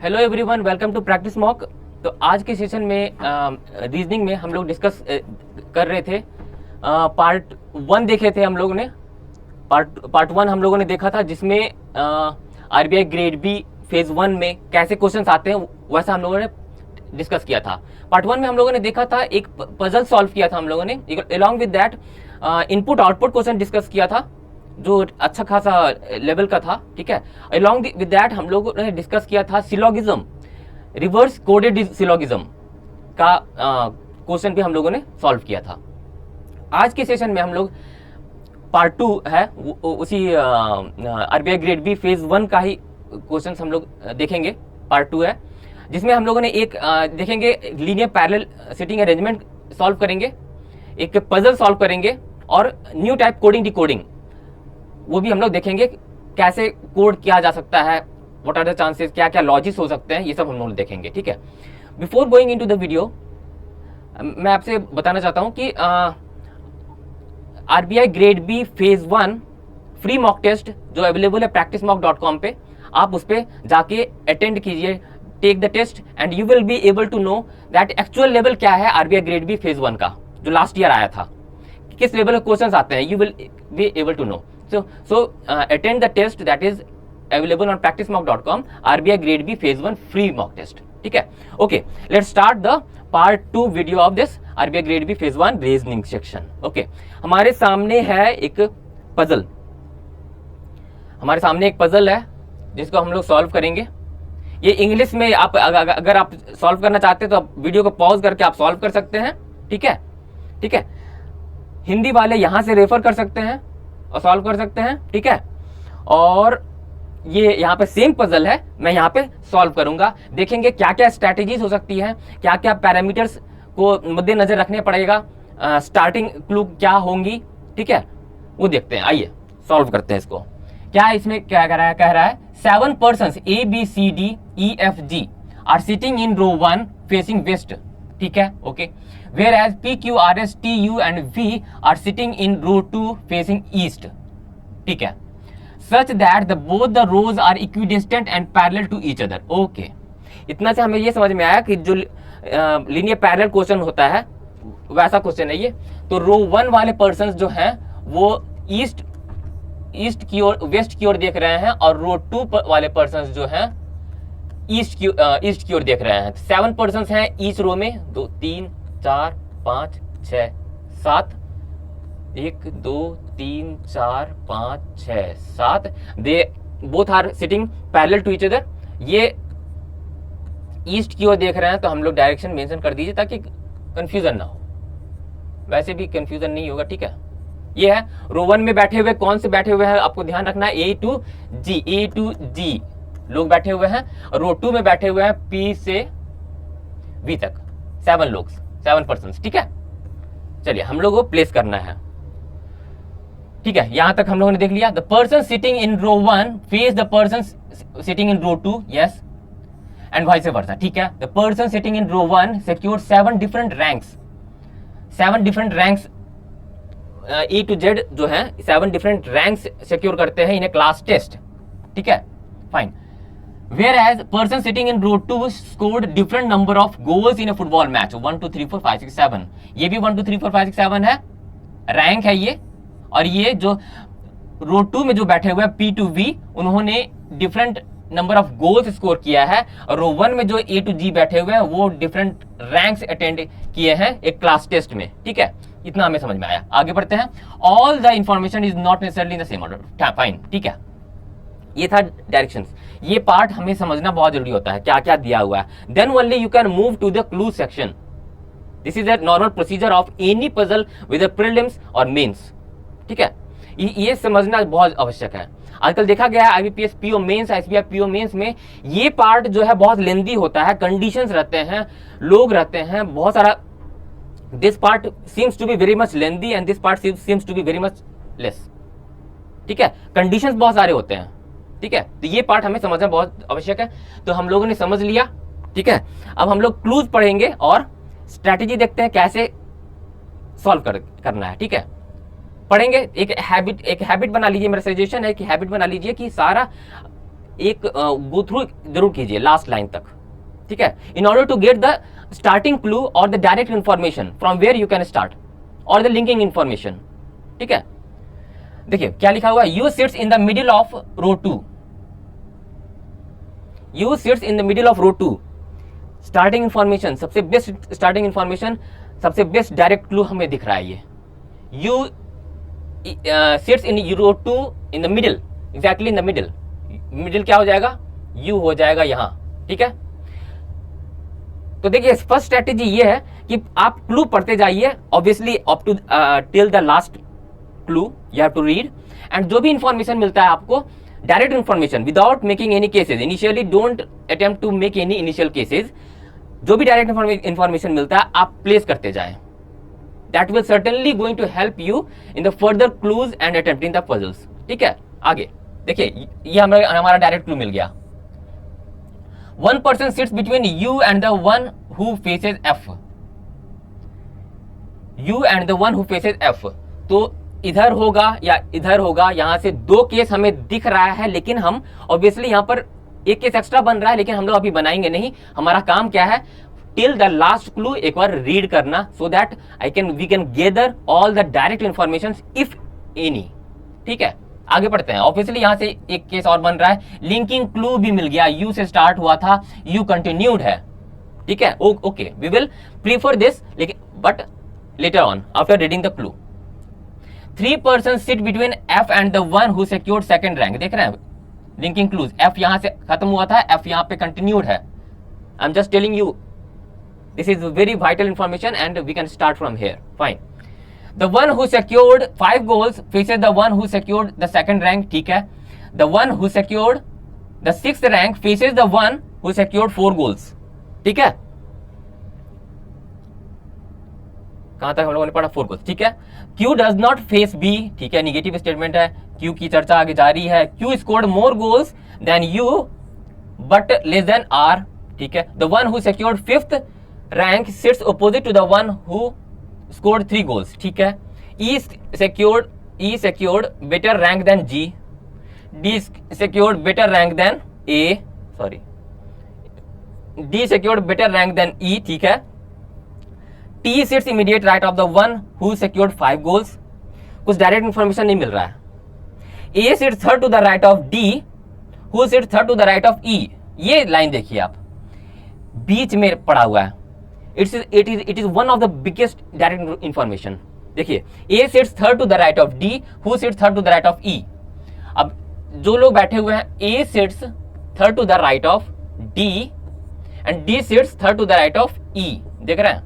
Hello everyone, welcome to practice mock. तो आज के सेशन में रीजनिंग में हम लोग डिस्कस कर रहे थे। पार्ट 1 देखे थे हम लोगों ने। पार्ट 1 हम लोगों ने देखा था, जिसमें आरबीआई ग्रेड बी फेज 1 में कैसे क्वेश्चंस आते हैं वैसा हम लोगों ने डिस्कस किया था। पार्ट 1 में हम लोगों ने देखा था, एक पजल सॉल्व किया था हम लोगों ने। Along with that input output question discuss किया था, जो अच्छा खासा लेवल का था। ठीक है, अलॉन्ग विद दैट हम लोगों ने डिस्कस किया था सिलोगिज्म, रिवर्स कोडेड सिलोगिज्म का क्वेश्चन भी हम लोगों ने सॉल्व किया था। आज के सेशन में हम लोग पार्ट 2 है, उसी आरबीआई ग्रेड बी फेज 1 का ही क्वेश्चन हम लोग देखेंगे। पार्ट 2 है, जिसमें हम लोगों ने एक देखेंगे linear parallel sitting arrangement solve करेंगे, एक पजल सॉल्व करेंगे, और न्यू टाइप कोडिंग डिकोडिंग वो भी हम लोग देखेंगे, कैसे कोड किया जा सकता है, व्हाट आर द चांसेस, क्या क्या लॉजिक्स हो सकते हैं, ये सब हम लोग देखेंगे। ठीक है, before going into the video मैं आपसे बताना चाहता हूं कि RBI grade B phase 1 free mock test जो अवेलेबल है practicemock.com पे, आप उस पर जाके अटेंड कीजिए, take the test and you will be able to know that actual level क्या है आरबीआई ग्रेड बी फेज 1 का, जो लास्ट ईयर आया था, किस लेवल के क्वेश्चंस आते हैं, you will be able to know. So attend the test that is available on practicemock.com, RBI grade B phase 1 free mock test. ठीक है, okay, let's start the part 2 video of this RBI grade B phase 1 reasoning section. Okay, हमारे सामने है एक puzzle, है जिसको हम लोग सॉल्व करेंगे। ये इंग्लिश में आप अगर आप सॉल्व करना चाहते हैं तो आप वीडियो को पॉज करके आप सॉल्व कर सकते हैं। ठीक है, ठीक है, हिंदी वाले यहां से रेफर कर सकते हैं और सॉल्व कर सकते हैं। ठीक है, और ये यहाँ पे सेम पजल है, मैं यहाँ पे सॉल्व करूंगा। देखेंगे क्या क्या स्ट्रैटेजीज हो सकती हैं, क्या क्या पैरामीटर्स को मद्देनजर रखने पड़ेगा, स्टार्टिंग क्लू क्या होंगी। ठीक है, वो देखते हैं, आइए सॉल्व करते हैं इसको। क्या इसमें क्या कह रहा है 7 persons A B C D E F G are sitting in row 1 facing west. ठीक है, okay, whereas P Q R S T U and V are sitting in row 2 facing east. ठीक है, such that both the rows are equidistant and parallel to each other. Okay, इतना से हमें ये समझ में आया कि जो लीनियर पैरेलल क्वेश्चन होता है वैसा क्वेश्चन है ये। तो रो 1 वाले पर्सन्स जो हैं वो ईस्ट की ओर, वेस्ट की ओर देख रहे हैं, और रो 2 वाले पर्सन्स जो हैं ईस्ट की ओर देख रहे हैं। 7 पर्सन्स हैं ईच रो में, 2 3 4 5 6 7, 1 2 3 4 5 6 7, they both are sitting parallel to each other. ये ईस्ट की ओर देख रहे हैं, तो हम लोग डायरेक्शन मेंशन कर दीजिए ताकि कंफ्यूजन ना हो, वैसे भी कंफ्यूजन नहीं होगा। ठीक है, ये है रो 1 में बैठे हुए, कौन से बैठे हुए हैं आपको ध्यान रखना है, ए टू जी लोग बैठे हुए हैं, और रो 2 में बैठे हुए हैं पी से वी तक 7 लोग, 7 पर्सन्स। ठीक है, चलिए हम लोग को प्लेस करना है। ठीक है, यहां तक हम लोगों ने देख लिया। The person sitting in row 1 face the person sitting in row 2, yes, and vice versa. ठीक है, the person sitting in row 1 secured 7 different ranks, 7 different ranks A to Z जो है 7 डिफरेंट रैंक्स सिक्योर करते हैं इन ए class test. ठीक है, fine. Whereas person sitting in row 2 scored different number of goals in a football match, 1 2 3 4 5 6 7, ये भी 1 2 3 4 5 6 7 है, rank है ये। और ये जो रो 2 में जो बैठे हुए हैं P to V, उन्होंने different number of goals score किया है, और रो 1 में जो A to G बैठे हुए हैं वो डिफरेंट रैंक्स अटेंड किए हैं एक क्लास टेस्ट में। ठीक है, इतना हमें समझ में आया। आगे बढ़ते हैं। All the information is not necessarily in the same order, fine. ठीक है, ये था डायरेक्शंस। ये पार्ट हमें समझना बहुत जरूरी होता है, क्या क्या दिया हुआ है। Then only you can move to the clue section. This is the normal procedure of any puzzle with the prelims और मेंस। ठीक है, ये समझना बहुत आवश्यक है। आजकल देखा गया है IBPS PO mains, SBI PO mains में ये पार्ट जो है बहुत लेंदी होता है, कंडीशंस रहते हैं, लोग रहते हैं, बहुत सारा। This part seems to be very much lengthy and this part seems to be very much less. ठीक है, कंडीशंस बहुत सारे होते हैं। ठीक है, तो ये पार्ट हमें समझना बहुत आवश्यक है। तो हम लोगों ने समझ लिया। ठीक है, अब हम लोग क्लूज पढ़ेंगे और स्ट्रैटेजी देखते हैं कैसे सॉल्व करना है। ठीक है, पढ़ेंगे। एक हैबिट बना लीजिए, मेरा सजेशन है कि हैबिट बना लीजिए कि सारा एक गो थ्रू जरूर कीजिए लास्ट लाइन तक, ठीक है, in order to get the starting clue और the direct information from where you can start और द लिंकिंग इंफॉर्मेशन, ठीक है। देखिए क्या लिखा हुआ है, you sits in the middle of row 2, you sits in the middle of row 2, starting information, सबसे बेस्ट स्टार्टिंग इंफॉर्मेशन, सबसे बेस्ट डायरेक्ट क्लू हमें दिख रहा है ये, you sits in row 2 in the middle, exactly in the middle, middle क्या हो जाएगा, यू हो जाएगा यहां, ठीक है। तो देखिए फर्स्ट स्ट्रेटेजी ये है कि आप क्लू पढ़ते जाइए, obviously up to till the last clue you have to read, and जो भी इंफॉर्मेशन मिलता है आपको, direct information without making any cases, initially don't attempt to make any initial cases, जो भी डायरेक्ट इंफॉर्मेशन मिलता है आप प्लेस करते जाएं, that will certainly going to help you in the further clues and attempting the puzzles, ठीक है। आगे देखिए ये हमारा डायरेक्ट क्लू मिल गया, one person sits between you and the one who faces F, you and the one who faces F, तो इधर होगा या इधर होगा, यहां से दो केस हमें दिख रहा है, लेकिन हम ऑब्वियसली यहां पर एक केस एक्स्ट्रा बन रहा है, लेकिन हम लोग अभी बनाएंगे नहीं, हमारा काम क्या है, टिल द लास्ट क्लू एक बार रीड करना, so that we can gather all the direct information if any, ठीक है। आगे पढ़ते हैं, ऑब्वियसली यहां से एक केस और बन रहा है, लिंकिंग क्लू भी मिल गया, यू से स्टार्ट हुआ था, यू कंटिन्यूड है, ठीक है, okay, we will prefer this, लेकिन but later on after reading the clue, 3 persons sit between F and the one who secured second rank, देख रहे हैं लिंकिंग क्लूज, एफ यहां से खत्म हुआ था, एफ यहां पे कंटिन्यूड है, I am just telling you this is very vital information and we can start from here, fine. The one who secured 5 goals faces the one who secured the second rank, ठीक है। The one who secured the 6th rank faces the one who secured 4 goals, ठीक है। कहां तक हम लोगों ने पढ़ा, 4 goals, ठीक है। Q does not face B, ठीक है, निगेटिव स्टेटमेंट है, Q की चर्चा आगे जारी है, Q scored more goals than U but less than R, ठीक है। The one who secured 5th rank sits opposite to the one who scored 3 goals, ठीक है। E secured better rank than G, D secured better rank than A, sorry, D secured better rank than E, ठीक है। T sits immediate right of the one who secured 5 goals, कुछ direct information नहीं मिल रहा है। A sits third to the right of D, who sits third to the right of E, ये line देखिए आप, बीच में पड़ा हुआ है, it is one of the biggest direct information, देखिए A sits third to the right of D, who sits third to the right of E, अब जो लोग बैठे हुए हैं, A sits third to the right of D and D sits third to the right of E, देख रहे हैं,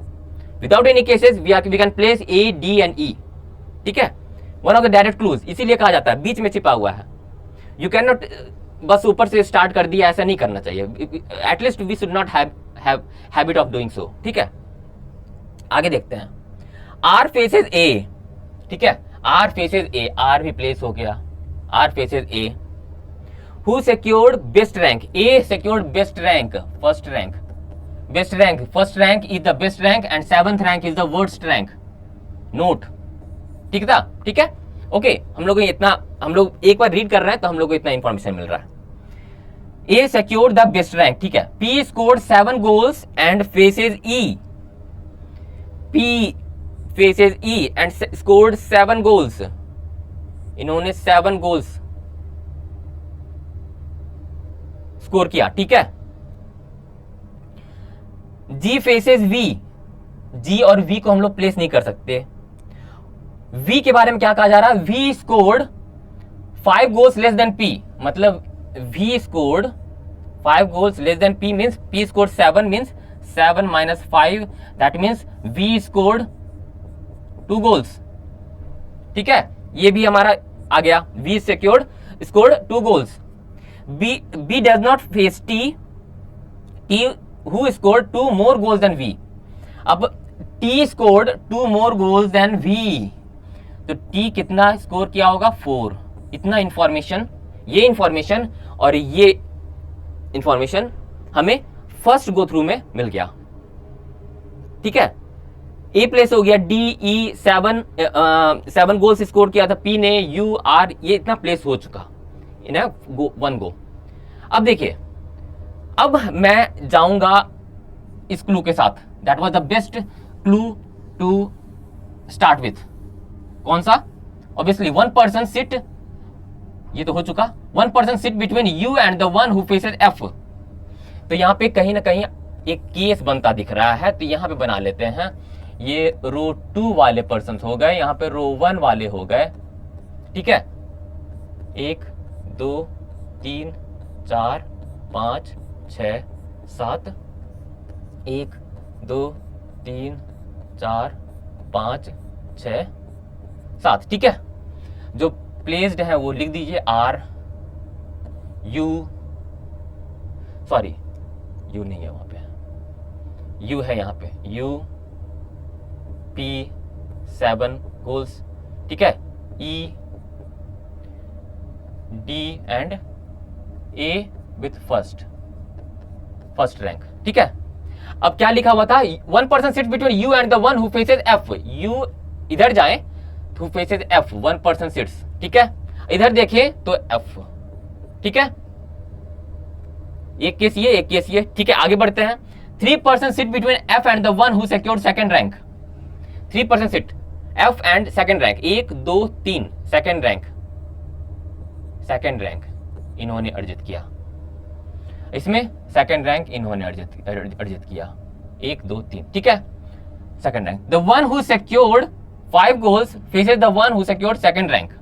without any cases we can place A, D and E, ठीक है, one of the direct clues, इसीलिए कहा जाता है बीच में छिपा हुआ है, you cannot बस ऊपर से स्टार्ट कर दिया, ऐसा नहीं करना चाहिए, at least we should not have habit of doing so, ठीक है। आगे देखते हैं, आर फेसेस ए, ठीक है, आर फेसेस ए, आर भी प्लेस हो गया, R faces A, who secured best rank, A secured best rank, first rank, best rank, first rank is the best rank and 7th rank is the worst rank, note, ठीक था, ठीक है, okay. हम लोग एक बार रीड कर रहे हैं तो हम लोग को इतना इंफॉर्मेशन मिल रहा है। A secured the best rank, ठीक है। P scored 7 goals and faces E, P faces E and scored 7 goals, इन्होंने 7 goals स्कोर किया, ठीक है। G faces V, G और V को हम लोग प्लेस नहीं कर सकते, V के बारे में क्या कहा जा रहा है, V scored 5 goals less than P, मतलब V scored 5 goals less than P means P scored 7 means 7 minus 5, that means V scored 2 goals, ठीक है, ये भी हमारा आ गया, V scored 2 goals। B does not face T who scored 2 more goals than V, अब T scored 2 more goals than V, तो T कितना score किया होगा, 4, इतना इंफॉर्मेशन, ये इंफॉर्मेशन और ये इंफॉर्मेशन हमें फर्स्ट गो थ्रू में मिल गया, ठीक है। ए प्लेस हो गया, डी ई 7 गोल्स स्कोर किया था पी ने, यू आर, ये इतना प्लेस हो चुका, 1 गो। अब देखिए, अब मैं जाऊंगा इस क्लू के साथ, that was the best clue to start with. कौन सा? ऑब्वियसली 1 पर्सन सिट, ये तो हो चुका। 1 person sit between you and the one who faces F. तो यहां पे कहीं ना कहीं एक केस बनता दिख रहा है, तो यहां पे बना लेते हैं, ये रो 2 वाले पर्सन हो गए, यहां पे रो 1 वाले हो गए, ठीक है। 1 2 3 4 5 6 7, 1 2 3 4 5 6 7, ठीक है। जो प्लेस्ड है वो लिख दीजिए, आर यू, सॉरी यू नहीं है वहां पे, यू है यहाँ पे, यू पी 7 गोल्स, ठीक है। E D and A with first rank, ठीक है। अब क्या लिखा हुआ था? 1 person sit between you and the one who faces F. You इधर जाए तो फेसेस एफ, 1 पर्सन सिट्स, ठीक है। इधर देखें तो एफ, ठीक है। एक केस ये, एक केस ये, ठीक है। आगे बढ़ते हैं। 3 person sit between F and the one who secured second rank. 3 person sit, F and second rank, 1 2 3, second rank इन्होंने अर्जित किया। इसमें सेकंड रैंक इन्होंने अर्जित किया, 1 2 3, ठीक है। Second rank. The one who secured 5 goals faces the one who secured second rank.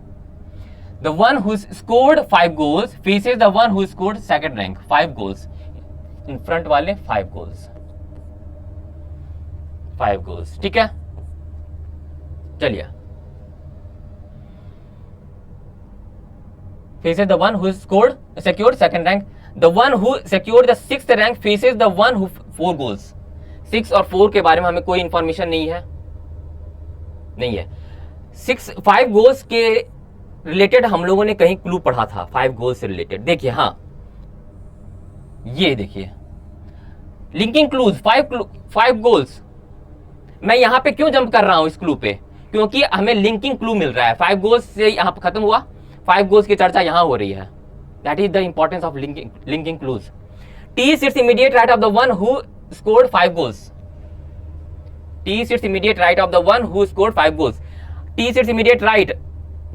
The one who scored 5 goals faces the one who scored second rank. 5 goals in front वाले 5 goals, ठीक है। चलिए, faces the one who secured second rank. The one who secured the 6th rank faces the one who 4 goals. 6 और 4 के बारे में हमें कोई इंफॉर्मेशन नहीं है। 5 गोल्स के रिलेटेड हम लोगों ने कहीं क्लू पढ़ा था, 5 गोल्स से रिलेटेड। देखिए, हाँ ये देखिए, लिंकिंग क्लूज, 5 गोल्स। मैं यहां पे क्यों जंप कर रहा हूं इस क्लू पे? क्योंकि हमें लिंकिंग क्लू मिल रहा है। 5 गोल्स से यहां पर खत्म हुआ, 5 गोल्स की चर्चा यहां हो रही है। That is the importance of linking clues. T sits immediate right of the one who scored 5 goals. T sits immediate right of the one who scored 5 goals. T sits immediate right,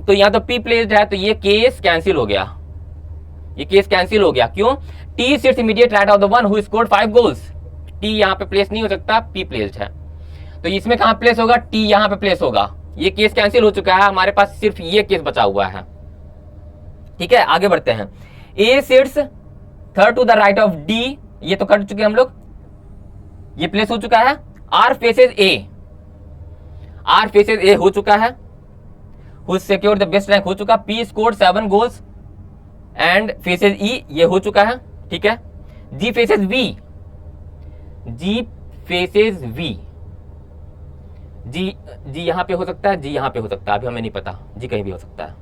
तो यहाँ तो P placed है, तो ये case cancel हो गया, ये case cancel हो गया। क्यों? T sits immediate right of the one who scored 5 goals. T यहाँ पे प्लेस नहीं हो सकता, P placed है, तो इसमें कहाँ प्लेस होगा? T यहाँ पे प्लेस होगा। ये केस कैंसिल हो चुका है, हमारे पास सिर्फ ये केस बचा हुआ है, ठीक है। आगे बढ़ते हैं। A sits third to the right of D, ये तो कर चुके हम लोग, ये प्लेस हो चुका है। R faces A, R faces A हो चुका है। Who secured the best rank हो चुका। P scored 7 goals and faces E, ये हो चुका है, ठीक है। G faces V, G faces V, G यहां पे हो सकता है, G यहां पे हो सकता है, अभी हमें नहीं पता, G कहीं भी हो सकता है।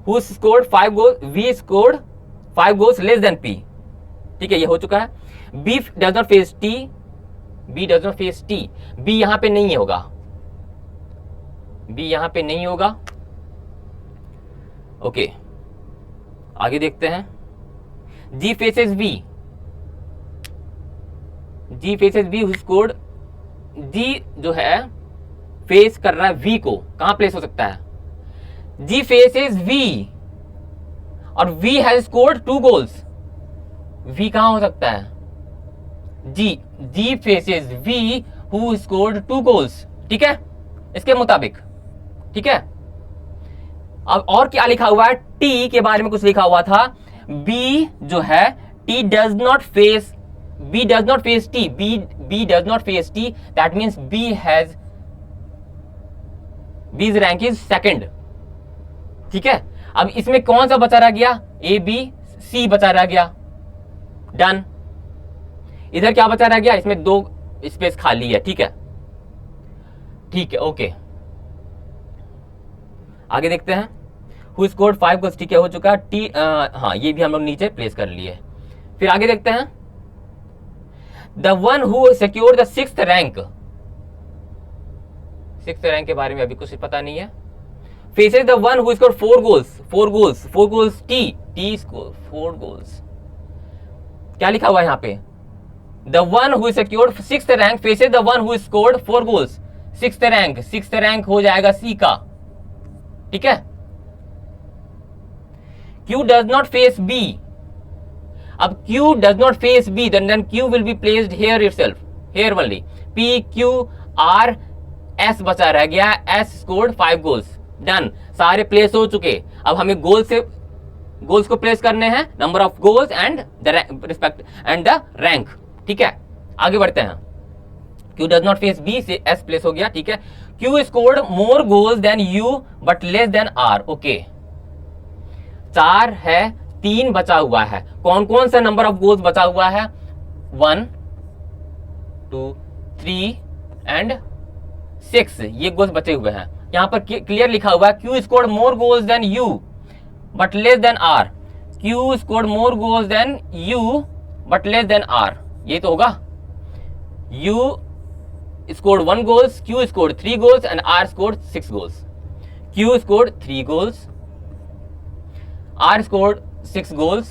Who scored 5 goals, V scored 5 goals less than P, ठीक है, ये हो चुका है। B does not face T, B does not face T, B यहां पे नहीं होगा, B यहां पे नहीं होगा। ओके, आगे देखते हैं। G faces V, G faces V who scored, G जो है फेस कर रहा है V को, कहां प्लेस हो सकता है? G faces V और V has scored 2 goals, V कहां हो सकता है? G faces V who scored 2 goals, ठीक है, इसके मुताबिक, ठीक है। अब और क्या लिखा हुआ है? T के बारे में कुछ लिखा हुआ था। B जो है, T does not face, B does not face T, B does not face T, that means B's rank is second, ठीक है। अब इसमें कौन सा बचा रह गया? A B C बचा रह गया, डन। इधर क्या बचा रह गया? इसमें 2 स्पेस खाली है, ठीक है, ठीक है, ओके। आगे देखते हैं। Who scored 5 goals, ठीक है, हो चुका। T, हाँ ये भी हम लोग नीचे प्लेस कर लिए। फिर आगे देखते हैं। The one who secured the 6th rank, 6th rank के बारे में अभी कुछ पता नहीं है। Faces the one who scored 4 goals, 4 goals T scored 4 goals, क्या लिखा हुआ है यहाँ पे, the one who secured 6th rank faces the one who scored 4 goals. 6th rank हो जाएगा सी का, ठीक है। Q does not face B, अब Q does not face B, then Q will be placed here itself, here only। P Q R S बचा रह गया, S scored 5 goals, done, सारे प्लेस हो चुके। अब हमें गोल्स को प्लेस करने हैं, number of goals and the respect and the rank, ठीक है। आगे बढ़ते हैं। Q does not face B से S प्लेस हो गया, ठीक है। Q scored more goals than U but less than R, okay. 4 है, 3 बचा हुआ है। कौन कौन सा नंबर ऑफ गोल्स बचा हुआ है, 1 2 3 एंड 6, ये गोल्स बचे हुए हैं। यहां पर क्लियर लिखा हुआ है Q scored more goals than U but less than R। Q scored more goals than U but less than R, ये तो होगा। U scored 1 goals, Q scored 3 goals and R scored 6 goals। Q scored 3 goals, R scored 6 goals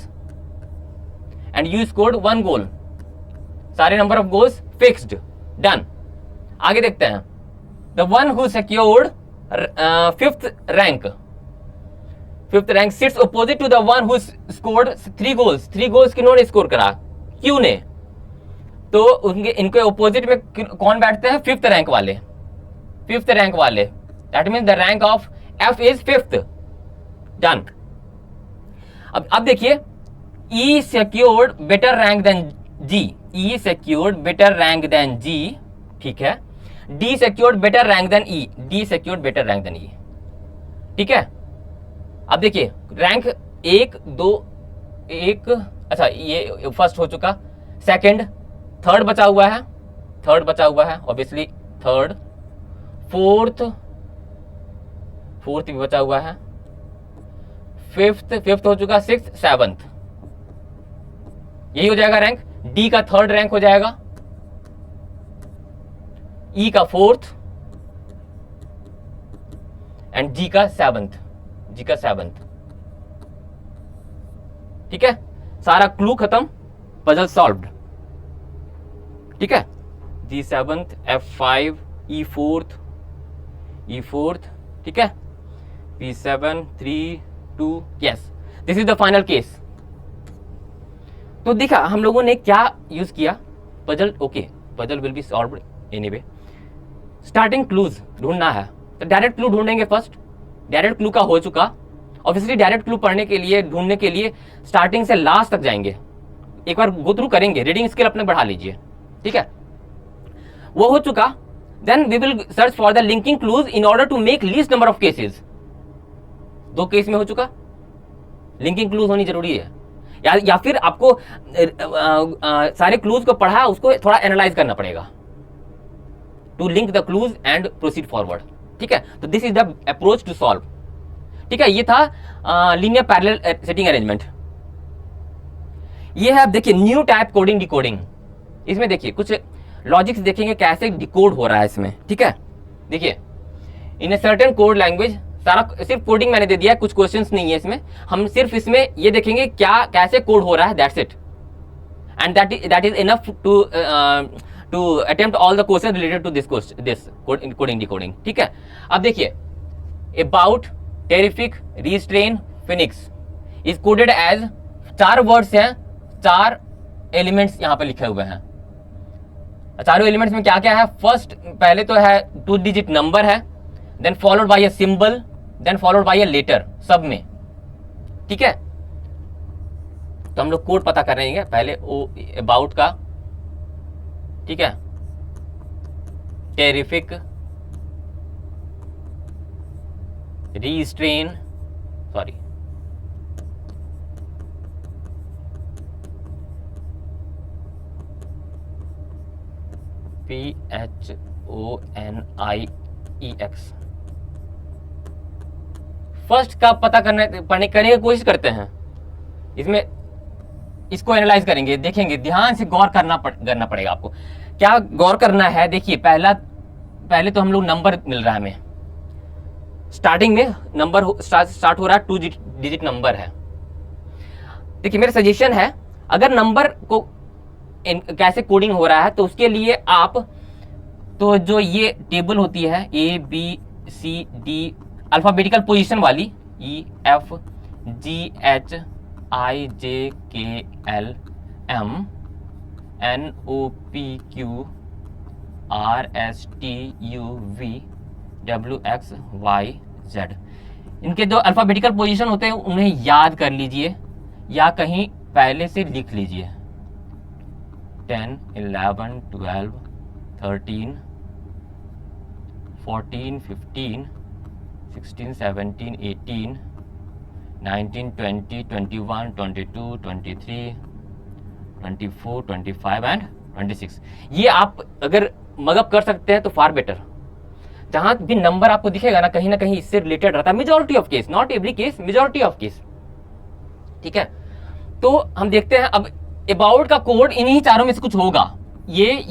and U scored 1 goal। सारे number of goals fixed, done. आगे देखते हैं। The one who secured 5th rank sits opposite to the one who scored 3 goals. 3 goals किन्होंने score करा, Q ने। तो इनके opposite में कौन बैठते हैं, 5th रैंक वाले। 5th रैंक वाले, that means the rank of F is 5th, done. अब देखिए, E secured better rank than G, E secured better rank than G, ठीक है। D secured better rank than E, D secured better rank than E, ठीक है। अब देखिए, rank 1 2 1, अच्छा ये फर्स्ट हो चुका, सेकंड, थर्ड बचा हुआ है, ऑब्वियसली थर्ड, फोर्थ भी बचा हुआ है, फिफ्थ हो चुका, 6th 7th, यही हो जाएगा रैंक। डी का 3rd रैंक हो जाएगा, ई का 4th एंड जी का 7th, ठीक है। सारा क्लू खत्म, पजल सॉल्व्ड, ठीक है। जी 7th, F5, E 4th, ठीक है। P7 3 2, yes, this is the final case। तो देखा हम लोगों ने क्या यूज किया, puzzle, okay, puzzle will be solved anyway. Starting clues ढूंढना है, तो डायरेक्ट क्लू ढूंढेंगे फर्स्ट। डायरेक्ट क्लू का हो चुका, ऑब्वियसली डायरेक्ट क्लू ढूंढने के लिए स्टार्टिंग से लास्ट तक जाएंगे, एक बार गो थ्रू करेंगे, रीडिंग स्किल अपने बढ़ा लीजिए, ठीक है। वो हो चुका, then we will search for the linking clues in order to make least number of cases. 2 case में हो चुका, लिंकिंग क्लूज होनी जरूरी है, या फिर आपको सारे क्लूज को पढ़ा, उसको थोड़ा एनालाइज करना पड़ेगा to link the clues and proceed forward, ठीक है। तो this is the approach to solve, ठीक है। ये था लीनियर पैरेलल सेटिंग अरेंजमेंट। ये है, देखिए, न्यू टाइप कोडिंग डिकोडिंग। इसमें देखिए कुछ लॉजिक्स देखेंगे कैसे डिकोड हो रहा है इसमें, ठीक है। देखिए, इन ए सर्टेन कोड लैंग्वेज, सारा सिर्फ कोडिंग मैंने दे दिया है, कुछ क्वेश्चंस नहीं है इसमें, हम सिर्फ इसमें ये देखेंगे क्या कैसे कोड हो रहा है, that's it, and that is enough to attempt all the question related to this coding decoding, ठीक है। अब देखिए, about, terrific, restrain, phoenix is coded as 4 words हैं, 4 एलिमेंट्स यहाँ पे लिखे हुए हैं। चारों एलिमेंट्स में क्या क्या है, फर्स्ट पहले तो है 2 डिजिट नंबर है, then followed by a symbol, then followed by a letter, सब में, ठीक है। तो हम लोग कोड पता कर रहे हैं, पहले अबाउट का, ठीक है, terrific, restrain, sorry, PHONIEX, first का पता करने की कोशिश करते हैं, इसमें इसको एनालाइज करेंगे, देखेंगे, ध्यान से गौर करना पड़ेगा आपको। क्या गौर करना है, देखिए, पहले तो हम लोग नंबर मिल रहा है हमें, स्टार्टिंग में नंबर स्टार्ट हो रहा है, 2 डिजिट नंबर है। देखिए, मेरा सजेशन है अगर नंबर को कैसे कोडिंग हो रहा है तो उसके लिए आप तो जो ये टेबल होती है ABCD अल्फाबेटिकल पोजीशन वाली EFGHIJKLMNOPQRSTUVWXYZ, इनके जो अल्फाबेटिकल पोजीशन होते हैं उन्हें याद कर लीजिए या कहीं पहले से लिख लीजिए। 10, 11, 12, 13, 14, 15, 16, 17, 18, 19, 20, 21, 22, 23, 24, 25 एंड 26। ये आप अगर मगअप कर सकते हैं तो फार बेटर। जहां भी नंबर आपको दिखेगा ना कहीं इससे रिलेटेड रहता है, majority of case, not every case, majority of case. ठीक है, तो हम देखते हैं अब अबाउट का कोड इन्हीं चारों में से कुछ होगा, ये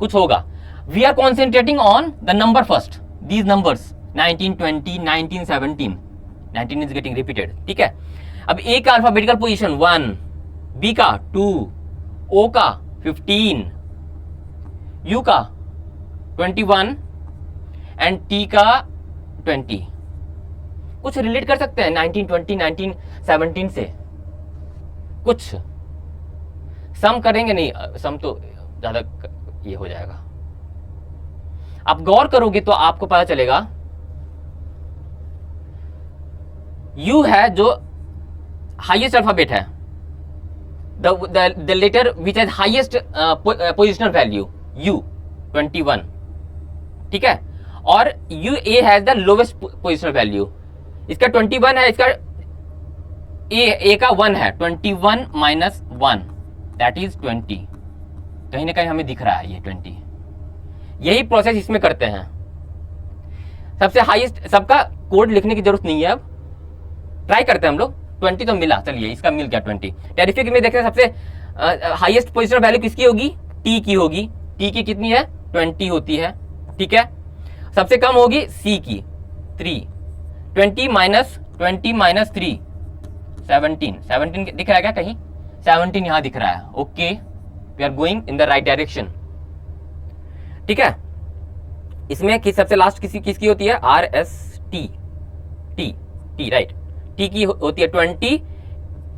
कुछ होगा। We are concentrating on the number first, these numbers 19, 20, 19, 17, 19 is getting repeated. ठीक है, अब ए का अल्फाबेटिकल पोजीशन 1, बी का 2, ओ का 15, यू का 21 एंड टी का 20। कुछ रिलेट कर सकते हैं 19, 20, 19, 17 से, कुछ सम करेंगे नहीं, सम तो ज्यादा ये हो जाएगा। आप गौर करोगे तो आपको पता चलेगा यू है जो हाईएस्ट अल्फाबेट है, the letter which has highest positional value U 21। ठीक है, और U A has the lowest positional value, इसका 21 है, इसका ए का 1 है, 21 माइनस 1 दैट इज 20। कहीं ना कहीं हमें दिख रहा है ये 20। यही प्रोसेस इसमें करते हैं। सबसे हाईएस्ट, सबका कोड लिखने की जरूरत नहीं है, अब ट्राई करते हैं हम लोग। 20 तो मिला, चलिए इसका मिल गया 20। टेरिफिक में देखते हैं सबसे हाईएस्ट पोजिशनल वैल्यू किसकी होगी, टी की होगी। टी की कितनी है, 20 होती है। ठीक है, सबसे कम होगी सी की 3, 20 माइनस 3 17, 17 दिख रहा है क्या कहीं, 17 यहां दिख रहा है। Okay, we are going in the right direction. ठीक है, इसमें सबसे लास्ट किसकी होती है, RST, टी राइट, टी की होती है 20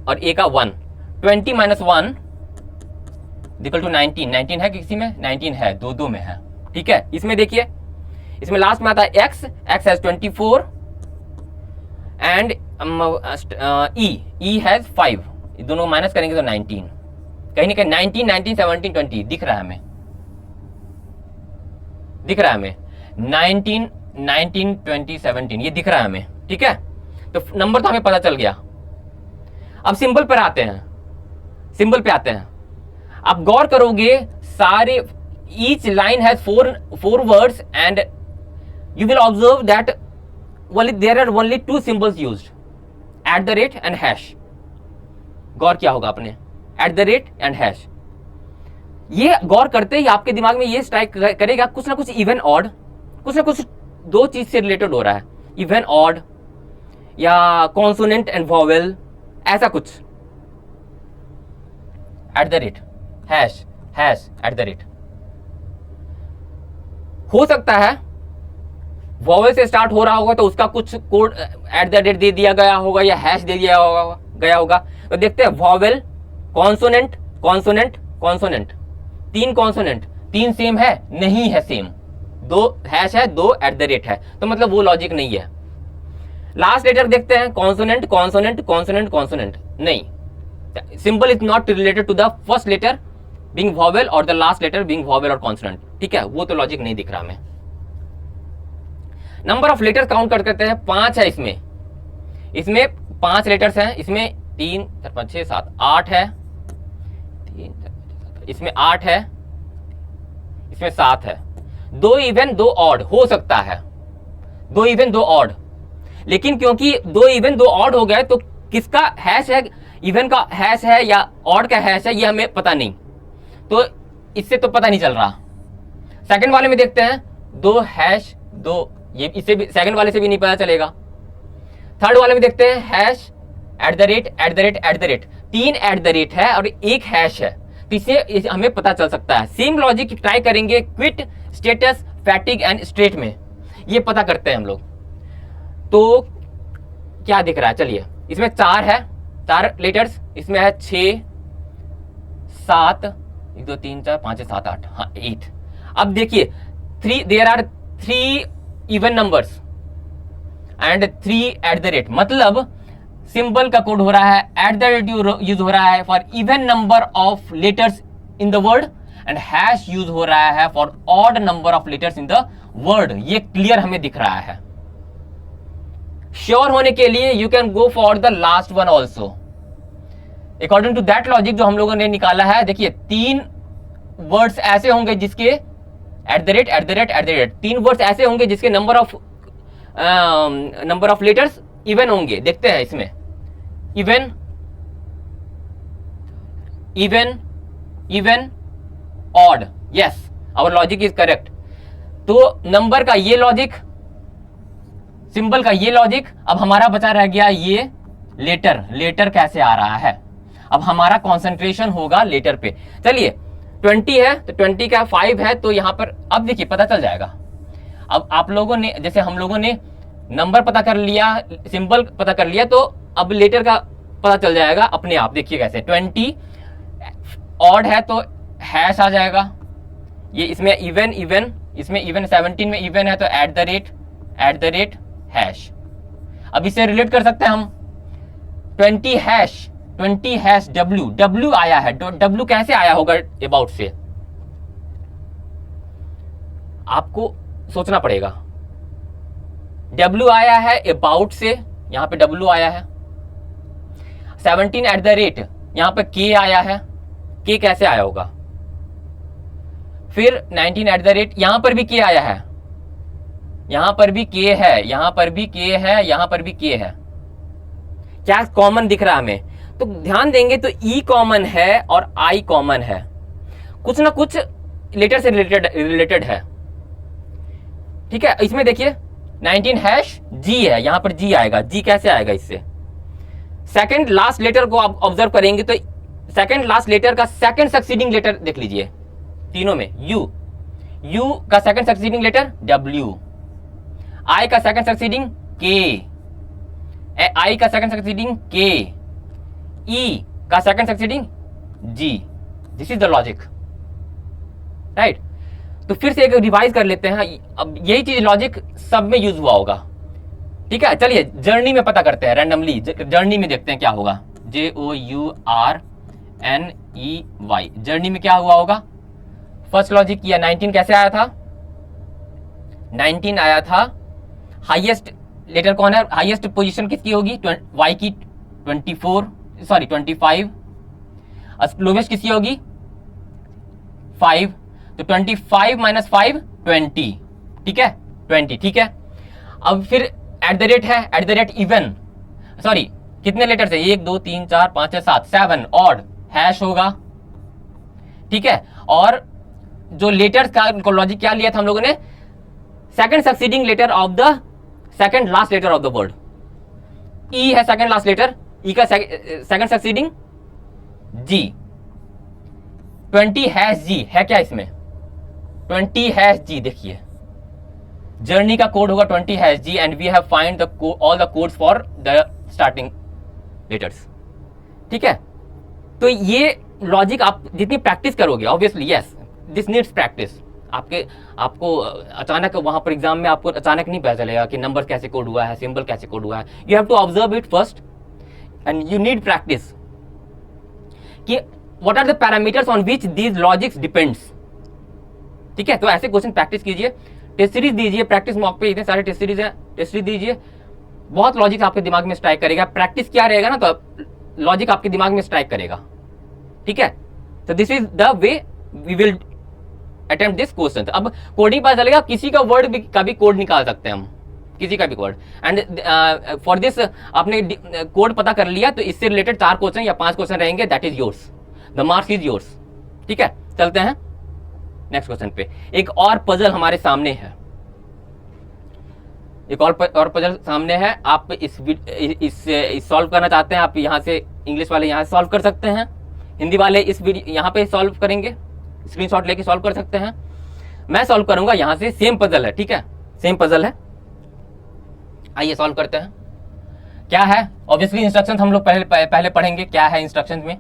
और ए का 1। 20 माइनस 1 इक्वल टू 19। 19 है किसी में, 19 है, दो में है। ठीक है, इसमें देखिए, इसमें लास्ट में आता है x has 24 and E has 5, दोनों माइनस करेंगे तो 19। कहीं ना कहीं 19, 19, 17, 20 दिख रहा है हमें, 19, 19, 20, 17 ये दिख रहा है हमें। ठीक है, तो नंबर तो हमें पता चल गया। अब सिंबल पर आते हैं, आप गौर करोगे सारे, each line has four words and you will observe that there are only 2 symbols used, @ and hash. गौर किया होगा आपने, @ एंड हैश। ये गौर करते ही आपके दिमाग में ये स्ट्राइक करेगा कुछ ना कुछ इवन ऑड, कुछ ना कुछ दो चीज से रिलेटेड हो रहा है, इवन ऑड या कॉन्सोनेंट एंड वॉवेल, ऐसा कुछ। @ हैश @ हो सकता है वॉवेल से स्टार्ट हो रहा होगा तो उसका कुछ कोड @ दे दिया गया होगा या हैश दे दिया गया होगा। तो देखते हैं, vowel, consonant, consonant, consonant, 3 consonant, 3 same है, नहीं है सेम, 2 हैश है, 2 @ है, तो मतलब वो लॉजिक नहीं है। लास्ट लेटर देखते हैं, कॉन्सोनेंट, कॉन्सोनेंट, कॉन्सोनेंट, कॉन्सोनेंट, नहीं, symbol is not related to the first letter being vowel और the last letter being vowel और कॉन्सोनेंट। ठीक है, वो तो लॉजिक नहीं दिख रहा हमें। नंबर ऑफ लेटर काउंट करते हैं, 5 है इसमें 5 लेटर्स हैं, इसमें 3, 4, 5, 6, 7, 8 है, 3, 4, 5, 6, 7, इसमें 8 है, इसमें 7 है। 2 इवन 2 ऑड हो सकता है, 2 इवन 2 ऑड, लेकिन क्योंकि 2 इवन 2 ऑड हो गए तो किसका हैश है, इवन का हैश है या ऑड का हैश है, ये हमें पता नहीं, तो इससे तो पता नहीं चल रहा। सेकंड वाले में देखते हैं, 2 हैश 2, ये इससे भी, सेकंड वाले से भी नहीं पता चलेगा। थर्ड वाले में देखते हैं, हैश @ 3 @ है और एक हैश है, तो इससे हमें पता चल सकता है। सेम लॉजिक ट्राई करेंगे quit, status, fatigue and straight में, ये पता करते हैं हम लोग। तो क्या दिख रहा है, चलिए इसमें 4 है, 4 लेटर्स, इसमें है 6 7, 1 2 3 4 5 6 7 8, हाँ 8। अब देखिए there are 3 even numbers and 3 @ मतलब सिंबल का कोड हो रहा है, @ यूज हो रहा है for even number of letters in the word and hash use हो रहा है for odd number of letters in the word. ये क्लियर हमें दिख रहा है। श्योर होने के लिए you can go for the last one also. According to that logic जो हम लोगों ने निकाला है, देखिए 3 वर्ड्स ऐसे होंगे जिसके @ 3 वर्ड्स ऐसे होंगे जिसके नंबर ऑफ लेटर्स इवन होंगे। देखते हैं इसमें, even even even odd, yes our logic is correct. तो नंबर का ये लॉजिक, सिंबल का ये लॉजिक, अब हमारा बचा रह गया ये लेटर कैसे आ रहा है। अब हमारा कंसंट्रेशन होगा लेटर पे। चलिए 20 है तो 20 का 5 है, तो यहां पर अब देखिए पता चल जाएगा। अब आप लोगों ने, जैसे हम लोगों ने नंबर पता कर लिया, सिंबल पता कर लिया, तो अब लेटर का पता चल जाएगा अपने आप। देखिए कैसे, 20 ऑड है तो हैश आ जाएगा, ये इसमें इवन, इसमें इवन 17 में इवन है तो @ हैश। अब इसे रिलेट कर सकते हैं हम, 20 हैश W आया है। W कैसे आया होगा अबाउट से, आपको सोचना पड़ेगा। W आया है अबाउट से, यहां पे W आया है। 17 @ यहां पे K आया है, K कैसे आया होगा। फिर 19 @ यहां पर भी K आया है, यहां पर भी K है, यहां पर भी K है, यहां पर भी K है। क्या कॉमन दिख रहा है हमें, तो ध्यान देंगे तो E कॉमन है और I कॉमन है, कुछ ना कुछ लेटर से रिलेटेड है। ठीक है, इसमें देखिए 19 हैश G है, यहां पर G आएगा। G कैसे आएगा, इससे सेकंड लास्ट लेटर को आप ऑब्जर्व करेंगे तो सेकंड लास्ट लेटर का सेकंड सक्सीडिंग लेटर देख लीजिए, तीनों में U का second succeeding letter W, I का सेकंड सक्सीडिंग K, I का सेकंड सक्सीडिंग K, E का second succeeding G। This is the logic, right. तो फिर से एक रिवाइज कर लेते हैं। अब यही चीज लॉजिक सब में यूज हुआ होगा। ठीक है, चलिए जर्नी में पता करते हैं, रैंडमली जर्नी में देखते हैं क्या होगा। JOURNEY, जर्नी में क्या हुआ होगा। फर्स्ट लॉजिक किया, 19 कैसे आया था, 19 आया था। हाईएस्ट लेटर कौन है, हाईएस्ट पोजीशन किसकी होगी, Y की 25। लोवेस्ट किसकी होगी 5, तो 25 - 5 20, ठीक है 20, ठीक है। अब फिर @ है, @ इवन, सॉरी कितने लेटर है, 1 2 3 4 5 6 7 7 ऑड हैश होगा, ठीक है। और जो लेटर्स का लॉजिक क्या लिया था हम लोगों ने, second succeeding letter of the second last letter of the word. E है सेकंड लास्ट लेटर, ई का second succeeding G। 20 hash G है क्या इसमें, 20 हैश G, देखिए जर्नी का कोड होगा 20 hash G and we have find all the codes for the starting letters, ठीक है। तो ये लॉजिक आप जितनी प्रैक्टिस करोगे, obviously yes this needs practice. आपको अचानक वहां पर एग्जाम में आपको अचानक नहीं पता चलेगा कि नंबर कैसे कोड हुआ है, सिंबल कैसे कोड हुआ है। You have to observe it first and you need practice कि what are the parameters on which these logics depends, ठीक है। तो ऐसे क्वेश्चन प्रैक्टिस कीजिए, टेस्ट सीरीज दीजिए, प्रैक्टिस मॉक पे इतने सारे टेस्ट सीरीज हैं, टेस्ट सीरीज दीजिए, बहुत लॉजिक आपके दिमाग में स्ट्राइक करेगा। प्रैक्टिस क्या रहेगा ना, तो लॉजिक आपके दिमाग में स्ट्राइक करेगा, ठीक है। तो this is the way we will attempt this question. अब कोडिंग पता चलेगा, किसी का वर्ड का भी कोड निकाल सकते हैं हम, किसी का भी कोड। एंड फॉर दिस आपने कोड पता कर लिया, तो इससे रिलेटेड 4 क्वेश्चन या 5 क्वेश्चन रहेंगे, that is yours, the marks is yours, ठीक है। चलते हैं नेक्स्ट क्वेश्चन पे। एक और पजल हमारे सामने है, एक और पजल सामने है, आप इस सॉल्व करना चाहते हैं, आप यहाँ से इंग्लिश वाले यहाँ से सॉल्व कर सकते हैं, हिंदी वाले इस वीडियो यहाँ पे सॉल्व करेंगे, स्क्रीनशॉट लेके सॉल्व कर सकते हैं। मैं सॉल्व करूंगा यहाँ से, सेम पजल है, ठीक है, सेम पजल है। आइए सॉल्व करते हैं। क्या है, ऑब्वियसली इंस्ट्रक्शंस हम लोग पहले पढ़ेंगे क्या है इंस्ट्रक्शंस में,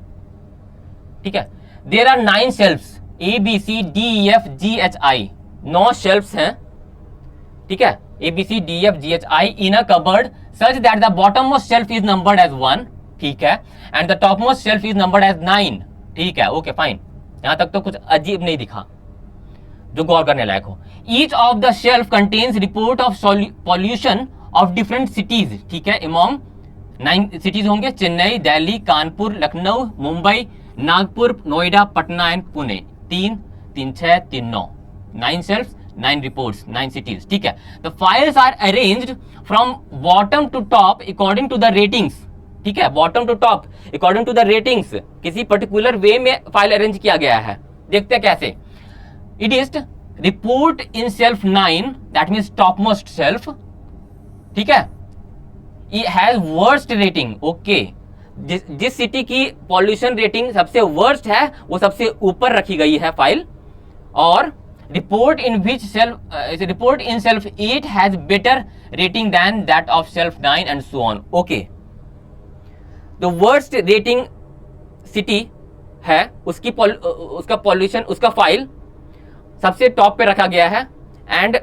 ठीक है। There are 9 shelves ABCDEFGHI, 9 shelves हैं, ठीक है, ABCDEFGHI in a cupboard such that the bottom most shelf is numbered as 1, ठीक है, and the top most shelf is numbered as 9, ठीक है, ओके फाइन। यहां तक तो कुछ अजीब नहीं दिखा जो गौर करने लायक हो। Each of the shelf contains report of pollution of different cities, ठीक है, इमाम 9 सिटीज होंगे, Chennai, Delhi, Kanpur, Lucknow, Mumbai, Nagpur, Noida, Patna and Pune. 3 3 6 3 9, 9 shelves, 9 reports, 9 cities, ठीक है। The files are arranged from bottom to top according to the ratings, ठीक है, bottom to top according to the ratings, किसी particular way में फाइल अरेंज किया गया है। देखते हैं कैसे। It is report in shelf 9, that means top most shelf, ठीक है, it has worst rating, okay. जिस सिटी की पॉल्यूशन रेटिंग सबसे वर्स्ट है वो सबसे ऊपर रखी गई है फाइल। और report in shelf 8 has better rating than that of shelf 9 and so on, okay. The worst rating city है उसका पॉल्यूशन, उसका फाइल सबसे टॉप पे रखा गया है, एंड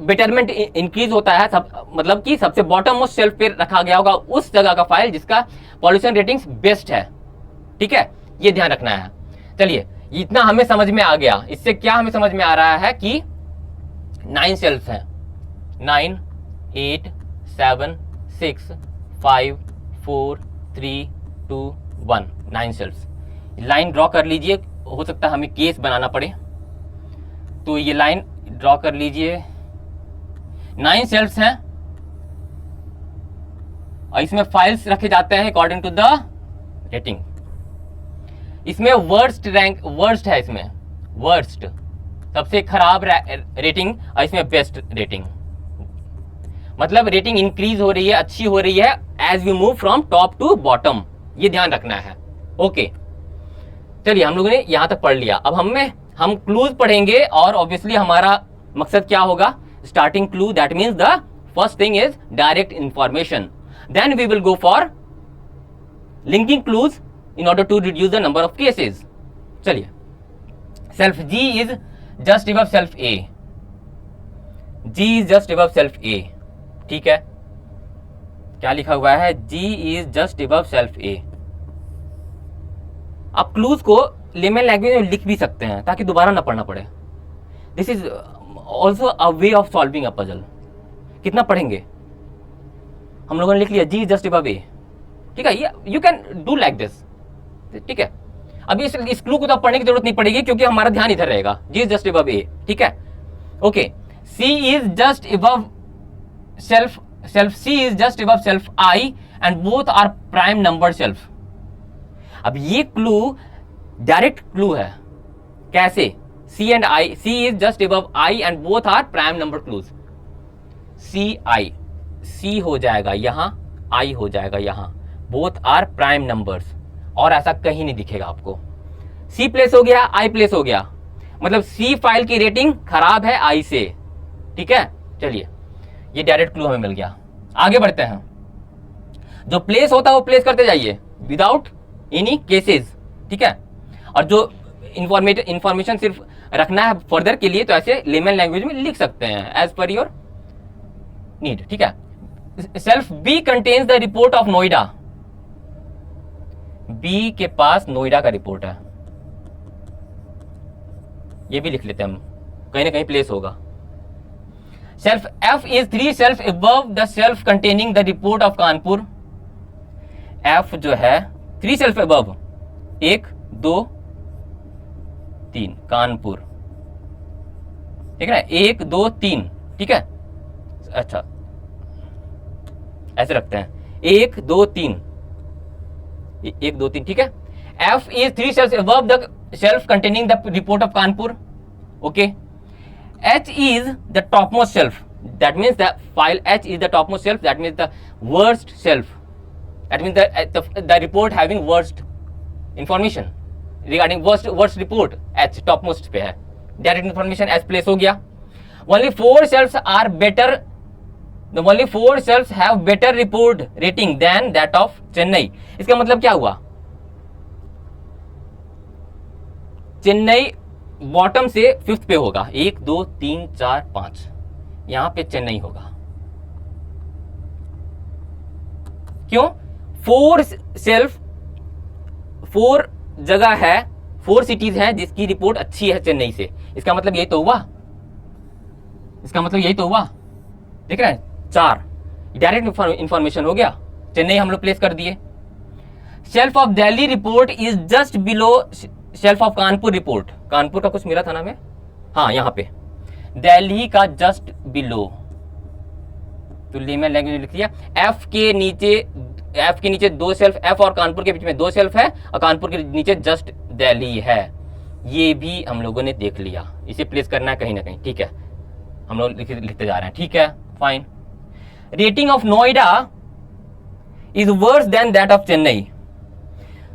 बेटरमेंट इंक्रीज होता है, मतलब कि सबसे बॉटम मोस्ट शेल्फ पे रखा गया होगा उस जगह का फाइल जिसका पॉल्यूशन रेटिंग्स बेस्ट है, ठीक है, ये ध्यान रखना है। चलिए, इतना हमें समझ में आ गया। इससे क्या हमें समझ में आ रहा है कि 9 शेल्फ हैं, 9 8 7 6 5 4 3 2 1, 9 शेल्फ। लाइन ड्रॉ कर लीजिए, हो सकता है हमें केस बनाना पड़े, तो ये लाइन ड्रॉ कर लीजिए। 9 शेल्फ्स हैं और इसमें फाइल्स रखे जाते हैं अकॉर्डिंग टू द रेटिंग। इसमें वर्स्ट है, इसमें वर्स्ट सबसे खराब रेटिंग और इसमें बेस्ट रेटिंग, मतलब रेटिंग इंक्रीज हो रही है, अच्छी हो रही है as we move from top to bottom, ये ध्यान रखना है, ओके। चलिए, हम लोगों ने यहां तक पढ़ लिया। अब हम क्लूज पढ़ेंगे, और ऑब्वियसली हमारा मकसद क्या होगा, starting clue, that means the first thing is direct information, then we will go for linking clues in order to reduce the number of cases. चलिए, self G is just above self A, G is just above self A, ठीक है, क्या लिखा हुआ है, G is just above self A। आप clues को layman language में लिख भी सकते हैं ताकि दोबारा ना पढ़ना पड़े। This is also a way of solving a puzzle. कितना पढ़ेंगे, हम लोगों ने लिख लिया जी जस्ट अबव ए, ठीक है, you can do like this, ठीक है। अभी इस क्लू को तो पढ़ने की जरूरत नहीं पड़ेगी क्योंकि हमारा ध्यान इधर रहेगा, G is just above A, ठीक है, okay. C is just above shelf C is just above shelf I and both are prime number shelf. अब ये क्लू डायरेक्ट क्लू है, कैसे, C and I, C is just above I and both are prime number clues। C हो जाएगा यहाँ, I हो जाएगा यहाँ, both are prime numbers, और ऐसा कहीं नहीं दिखेगा आपको। C प्लेस हो गया, I प्लेस हो गया, मतलब C फाइल की रेटिंग खराब है I से, ठीक है। चलिए, ये डायरेक्ट क्लू हमें मिल गया। आगे बढ़ते हैं, जो प्लेस होता है वो प्लेस करते जाइए विदाउट एनी केसेस, ठीक है। और जो इंफॉर्मेशन सिर्फ रखना है फर्दर के लिए तो ऐसे लेमन लैंग्वेज में लिख सकते हैं एज पर योर नीड, ठीक है। Shelf B contains the report of Noida, B के पास नोएडा का रिपोर्ट है, ये भी लिख लेते हैं हम, कहीं ना कहीं प्लेस होगा। Self F is 3 shelf above the shelf containing the report of Kanpur. F जो है 3 शेल्फ अबव, 1 2 3 कानपुर, ठीक है ना, 1 2 3, ठीक है। अच्छा, ऐसे रखते हैं, 1 2 3, 1 2 3, ठीक है। F is 3 shelves above the shelf containing the report of Kanpur, okay. H is the topmost shelf. That means the file H is the topmost shelf. That means the worst shelf. That means the report having worst information regarding worst report H topmost पे है. Direct information H place हो गया. Only 4 shelves are better. The only 4 shelves have better report rating than that of Chennai. इसका मतलब क्या हुआ? Chennai bottom से 5th पे होगा. 1 2 3 4 5 यहां पे चेन्नई होगा. क्यों? 4 जगह है, 4 सिटीज हैं जिसकी रिपोर्ट अच्छी है चेन्नई से. इसका मतलब यही तो हुआ. देख रहे हैं 4 डायरेक्ट इंफॉर्मेशन हो गया. चेन्नई हम लोग प्लेस कर दिए. Shelf of Delhi report is just below shelf of Kanpur report. Kanpur का कुछ मिला था ना हमें, हाँ यहां पे दिल्ली का जस्ट बिलो. तो लेमन लैंग्वेज लिख दिया. एफ के नीचे 2 शेल्फ, एफ और कानपुर के बीच में 2 शेल्फ है और कानपुर के नीचे जस्ट दिल्ली है. ये भी हम लोगों ने देख लिया. इसे प्लेस करना है कहीं ना कहीं. ठीक है, हम लोग लिखते जा रहे हैं. ठीक है, fine. Rating of Noida is worse than that of Chennai.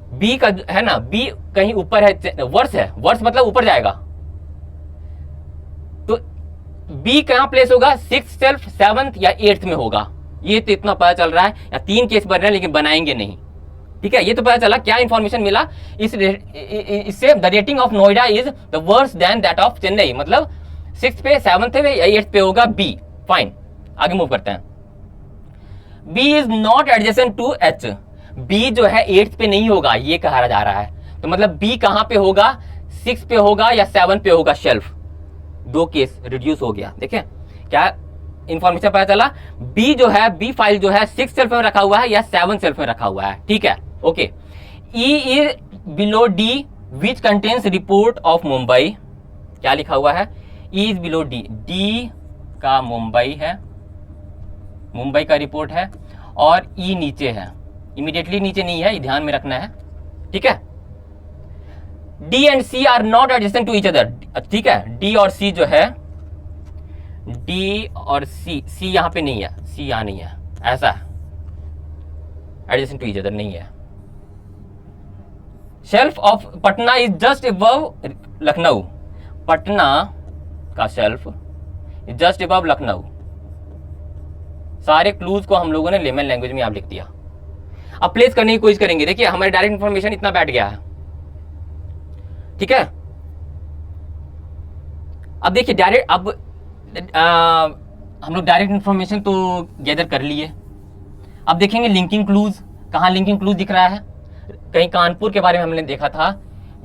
B का है ना, बी कहीं ऊपर है, वर्स है. वर्स मतलब ऊपर जाएगा. तो बी कहां प्लेस होगा? 6th शेल्फ, 7th या 8th में होगा. ये तो इतना पता चल रहा है. या 3 केस बन रहे हैं लेकिन बनाएंगे नहीं. ठीक है, ये तो पता चला. क्या इंफॉर्मेशन मिला इससे? The rating of Noida is the verse than that of Chennai. मतलब 6th पे, 7th पे या 8th पे होगा बी. फाइन, आगे मूव करते हैं. B is not adjacent to H. B जो है 8th पे नहीं होगा, ये कहा जा रहा है. तो मतलब बी कहां पे होगा? 6 पे होगा या 7 पे होगा शेल्फ. 2 केस रिड्यूस हो गया. देखें क्या इंफॉर्मेशन पता चला. बी जो है, बी फाइल जो है 6 शेल्फ में रखा हुआ है या 7 शेल्फ में रखा हुआ है. ठीक है, okay. E is below D which contains report of Mumbai. क्या लिखा हुआ है? E is below D. D का मुंबई है, मुंबई का रिपोर्ट है. और ई नीचे है, इमीडिएटली नीचे नहीं है, ध्यान में रखना है. ठीक है. D and C are not adjacent to each other. ठीक है, डी और सी जो है, डी और सी, सी यहां पे नहीं है, सी यहां नहीं है, ऐसा है. एडजेसेंट टू ईच अदर नहीं है. Shelf of Patna is just above Lucknow. Patna का shelf is just above Lucknow. सारे क्लूज को हम लोगों ने लेमन लैंग्वेज में आप लिख दिया. अब प्लेस करने की कोशिश करेंगे. देखिए हमारे डायरेक्ट इंफॉर्मेशन इतना बैठ गया है. ठीक है, अब देखिए डायरेक्ट, अब हम लोग डायरेक्ट इंफॉर्मेशन तो गैदर कर लिए. अब देखेंगे लिंकिंग क्लूज. कहाँ लिंकिंग क्लूज दिख रहा है? कहीं कानपुर के बारे में हमने देखा था.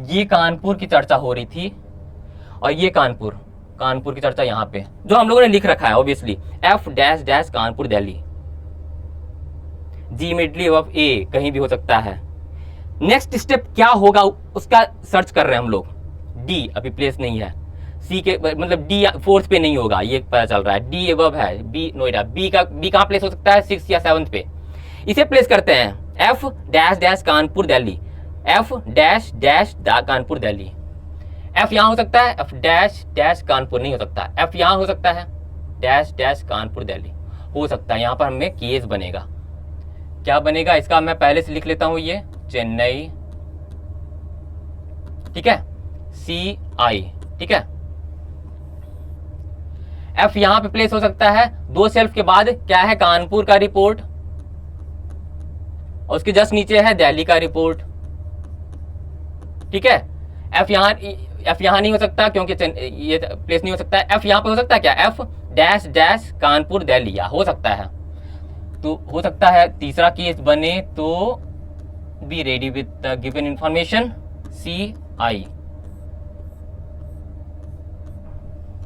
ये कानपुर की चर्चा हो रही थी और ये कानपुर की चर्चा यहाँ पे जो हम लोगों ने लिख रखा है obviously. F dash dash Kanpur Delhi. G immediately अब ए कहीं भी हो सकता है. नेक्स्ट स्टेप क्या होगा उसका सर्च कर रहे हैं हम लोग. डी अभी प्लेस नहीं है. सी के मतलब डी 4th पे नहीं होगा, ये पता चल रहा है. डी अबव है, बी नोएडा. बी कहाँ प्लेस हो सकता है? 6th या 7th पे. इसे प्लेस करते हैं. F dash dash Kanpur Delhi. F dash dash Kanpur Delhi. F यहाँ हो सकता है, एफ डैश डैश कानपुर नहीं हो सकता. एफ यहाँ हो सकता है, डैश डैश कानपुर दिल्ली हो सकता है. यहाँ पर हमें केस बनेगा. क्या बनेगा इसका मैं पहले से लिख लेता हूं. ये चेन्नई. ठीक है, सी आई. ठीक है, एफ यहां पे प्लेस हो सकता है. 2 शेल्फ के बाद क्या है? कानपुर का रिपोर्ट और उसके जस्ट नीचे है दिल्ली का रिपोर्ट. ठीक है, एफ यहां नहीं हो सकता क्योंकि ये प्लेस नहीं हो सकता है. एफ यहां पे हो सकता है क्या? F dash dash Kanpur Delhi हो सकता है. तो हो सकता है तीसरा केस बने तो be ready with the given information. C I.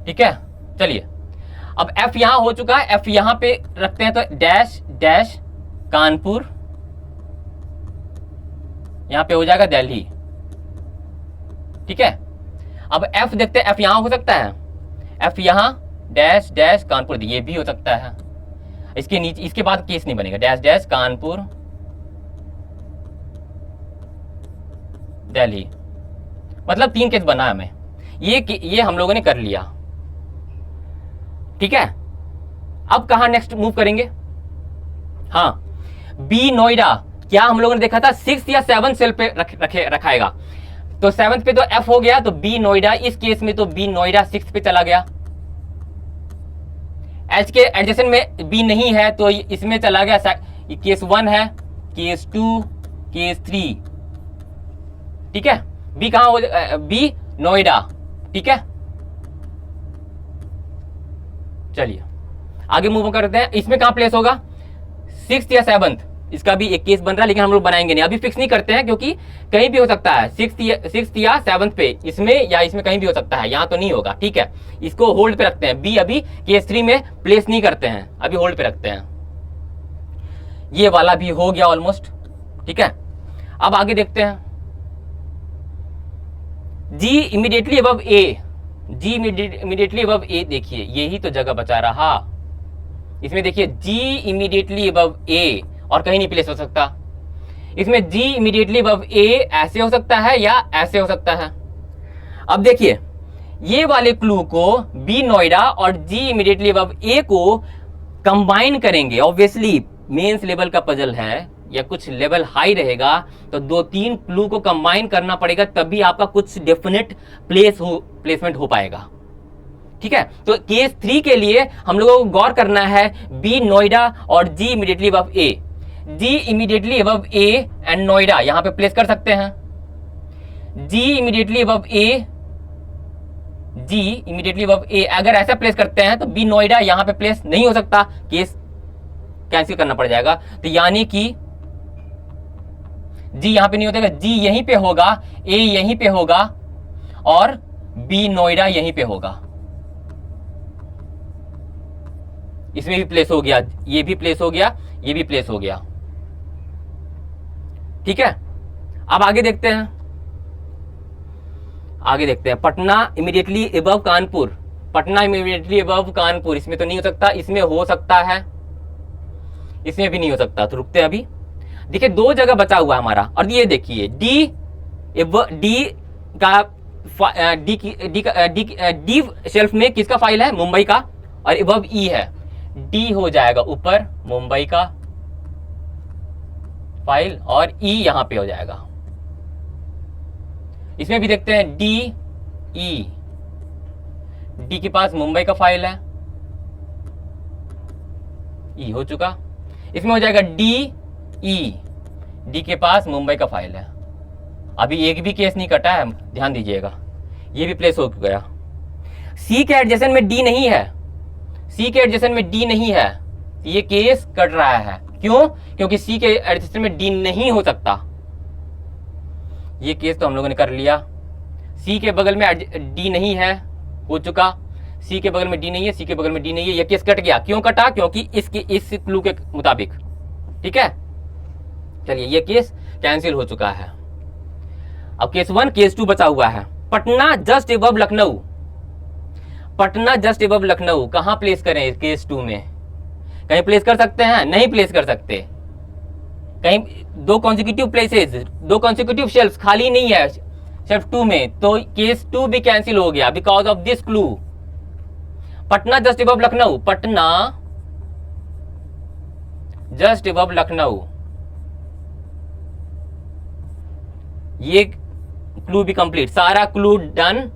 ठीक है, चलिए अब एफ यहां हो चुका है. एफ यहां पे रखते हैं तो डैश डैश कानपुर यहां पे हो जाएगा दिल्ली. ठीक है, अब एफ देखते हैं. एफ यहां हो सकता है. एफ यहां डैश डैश कानपुर, ये भी हो सकता है. इसके नीचे इसके बाद केस नहीं बनेगा. Dash dash Kanpur Delhi. मतलब 3 केस बना हमें. ये हम लोगों ने कर लिया. ठीक है, अब कहां नेक्स्ट मूव करेंगे? हाँ, बी नोएडा, क्या हम लोगों ने देखा था 6th या 7th सेल पे रखाएगा, तो 7th पे तो एफ हो गया, तो बी नोएडा, इस केस में तो बी नोएडा 6th पे चला गया। एच के एडजेसेंट में बी नहीं है तो इसमें चला गया, केस 1 है, केस 2, केस 3, ठीक है। बी कहां हो, बी नोएडा, ठीक है। चलिए आगे मूव करते हैं, इसमें कहां प्लेस होगा, 6th या 7th, इसका भी एक केस बन रहा है, लेकिन हम लोग बनाएंगे नहीं, अभी फिक्स नहीं करते हैं, क्योंकि कहीं भी हो सकता है, 6th या 7th पे, इसमें या इसमें कहीं भी हो सकता है, यहां तो नहीं होगा, ठीक है। इसको होल्ड पे रखते हैं, बी अभी केस 3 में प्लेस नहीं करते हैं, अभी होल्ड पे रखते हैं। ये वाला भी हो गया ऑलमोस्ट, ठीक है। अब आगे देखते हैं, G immediately above A, G immediately above ए, देखिए यही तो जगह बचा रहा, इसमें देखिए जी इमीडिएटली अबव ए, और कहीं नहीं प्लेस हो सकता। इसमें जी इमीडिएटली अबव ए ऐसे हो सकता है या ऐसे हो सकता है। अब देखिए ये वाले क्लू को, बी नोएडा और जी इमीडिएटली अबव ए को कंबाइन करेंगे, ऑब्वियसली मेंस लेवल का पजल है या कुछ लेवल हाई रहेगा, तो 2-3 क्लू को कंबाइन करना पड़ेगा, तभी आपका कुछ डेफिनेट प्लेसमेंट हो पाएगा, ठीक है। तो केस 3 के लिए हम लोगों को गौर करना है, बी नोएडा और G immediately above A, G immediately above A and Noida यहां पे प्लेस कर सकते हैं। G immediately above A, G immediately above A, अगर ऐसा प्लेस करते हैं तो बी नोएडा यहां पे प्लेस नहीं हो सकता, केस कैंसिल करना पड़ जाएगा। तो यानी कि जी यहां पे नहीं होता, जी यहीं पे होगा, ए यहीं पे होगा और बी नोएडा यहीं पे होगा। इसमें भी प्लेस हो गया, ये भी प्लेस हो गया, ये भी प्लेस हो गया, ठीक है। अब आगे देखते हैं, आगे देखते हैं, Patna immediately above Kanpur, Patna immediately above Kanpur, इसमें तो नहीं हो सकता, इसमें हो सकता है, इसमें भी नहीं हो सकता, तो रुकते हैं अभी। देखिए 2 जगह बचा हुआ है हमारा, और ये देखिए डी का डी शेल्फ में किसका फाइल है, मुंबई का, और अबव ई है, डी हो जाएगा ऊपर मुंबई का फाइल और ई यहां पे हो जाएगा। इसमें भी देखते हैं डी ई, डी के पास मुंबई का फाइल है, ई हो चुका। इसमें हो जाएगा डी ई, डी के पास मुंबई का फाइल है, अभी एक भी केस नहीं कटा है, ध्यान दीजिएगा, ये भी प्लेस हो गया। सी के एडजेसेंट में डी नहीं है, सी के एडजेसेंट में डी नहीं है, ये केस कट रहा है, क्यों, क्योंकि सी के एडजेसेंट में डी नहीं हो सकता, ये केस तो हम लोगों ने कर लिया। सी के बगल में डी नहीं है, हो चुका, सी के बगल में डी नहीं है, सी के बगल में डी नहीं है, ये केस कट गया, क्यों कटा, क्योंकि इस क्लू के मुताबिक, ठीक है। चलिए ये केस कैंसिल हो चुका है। अब केस 1, केस 2 बचा हुआ है, Patna just above Lucknow, Patna just above Lucknow कहां प्लेस करें केस 2 में, कहीं प्लेस कर सकते हैं, नहीं प्लेस कर सकते, कहीं 2 कॉन्सिक्यूटिव प्लेसेस, 2 कॉन्सिक्यूटिव शेल्फ्स खाली नहीं है शेल्फ 2 में, तो केस 2 भी कैंसिल हो गया because of this clue. Patna just above Lucknow, Patna just above Lucknow, ये क्लू भी कंप्लीट, सारा क्लू डन,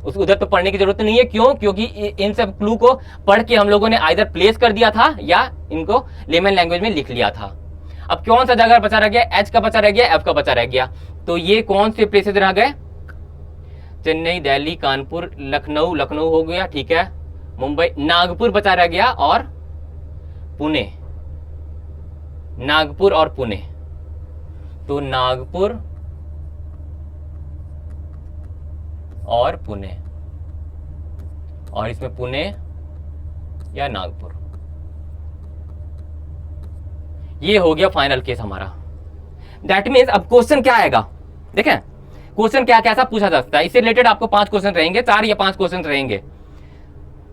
उस उधर तो पढ़ने की जरूरत नहीं है, क्यों, क्योंकि इन सब क्लू को पढ़ के हम लोगों ने आइदर प्लेस कर दिया था या इनको लेमन लैंग्वेज में लिख लिया था। अब कौन सा जगह बचा रह गया, एच का बचा रह गया, एफ का बचा रह गया, तो ये कौन से प्लेसेस रह गए, चेन्नई, दिल्ली, कानपुर, लखनऊ, लखनऊ हो गया, ठीक है, मुंबई, नागपुर बचा रह गया और पुणे, नागपुर और पुणे, तो नागपुर और पुणे, और इसमें पुणे या नागपुर, ये हो गया फाइनल केस हमारा। दैट मीन्स अब क्वेश्चन क्या आएगा, देखें क्वेश्चन क्या कैसा पूछा जा सकता है, इससे रिलेटेड आपको 5 क्वेश्चन रहेंगे, 4 या 5 क्वेश्चन रहेंगे।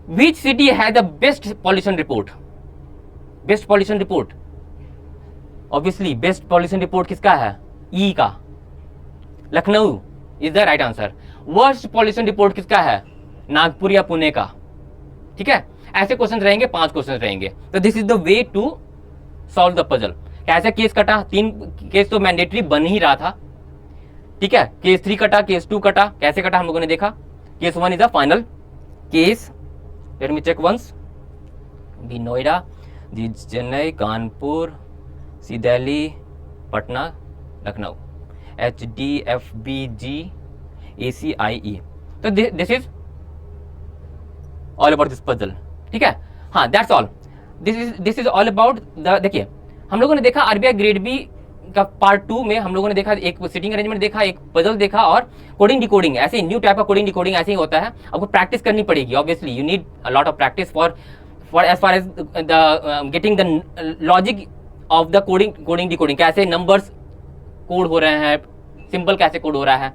Which city has the best pollution report, best pollution report, obviously best pollution report किसका है, ई का, Lucknow is the right answer. Worst pollution report किसका है, नागपुर या पुणे का, ठीक है। ऐसे क्वेश्चन रहेंगे, 5 क्वेश्चन रहेंगे। तो this is the way to solve the puzzle. कैसे केस कटा, 3 केस तो मैंडेटरी बन ही रहा था, ठीक है। केस 3 कटा, केस 2 कटा, कैसे कटा हम लोगों ने देखा। Case 1 is the final case, let me check once, B Noida, D Chennai, Kanpur, C Delhi, Patna, Lucknow, HDFBG ACIE। तो this is all about this puzzle, ठीक है। हाँ, that's all, this is all about the, देखिए हम लोगों ने देखा आरबीआई ग्रेड बी का पार्ट 2 में हम लोगों ने देखा एक सिटिंग अरेंजमेंट देखा, एक पजल देखा और कोडिंग डिकोडिंग। ऐसे न्यू टाइप का कोडिंग डिकोडिंग ऐसे ही होता है, आपको प्रैक्टिस करनी पड़ेगी। Obviously you need a lot of practice for as far as the getting the logic of the coding decoding. कैसे नंबर्स कोड हो रहे हैं, सिंबल कैसे कोड हो रहा है,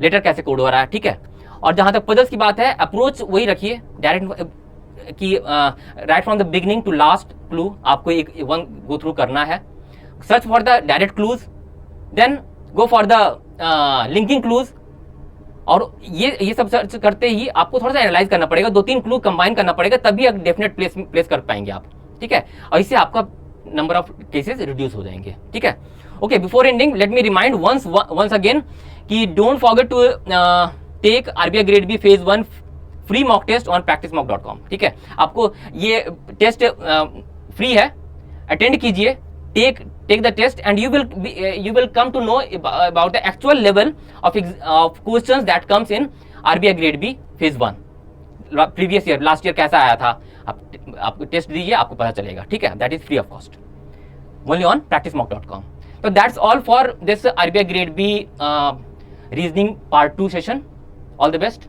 लेटर कैसे कोड हो रहा है, ठीक है। और जहां तक पजल्स की बात है, अप्रोच वही रखिए डायरेक्ट कि right from the beginning to last clue आपको एक वन गो थ्रू करना है। Search for the direct clues, then go for the linking clues. और ये सब सर्च करते ही आपको थोड़ा सा एनालाइज करना पड़ेगा, 2-3 क्लू कंबाइन करना पड़ेगा, तभी आप डेफिनेट प्लेस कर पाएंगे आप, ठीक है। और इससे आपका नंबर ऑफ केसेस रिड्यूस हो जाएंगे, ठीक है। Okay, before ending let me remind once again कि don't forget to take RBI grade B phase 1 free mock test on practicemock.com, ठीक है। आपको ये टेस्ट फ्री है, अटेंड कीजिए, take the test and you will come to know about the actual level of questions that comes in RBI grade B phase 1 previous year, last year कैसा आया था, आप टेस्ट दीजिए, आपको पता चलेगा, ठीक है। that is free of cost, only on practicemock.com। so that's all for this RBI grade B reasoning part 2 session। all the best।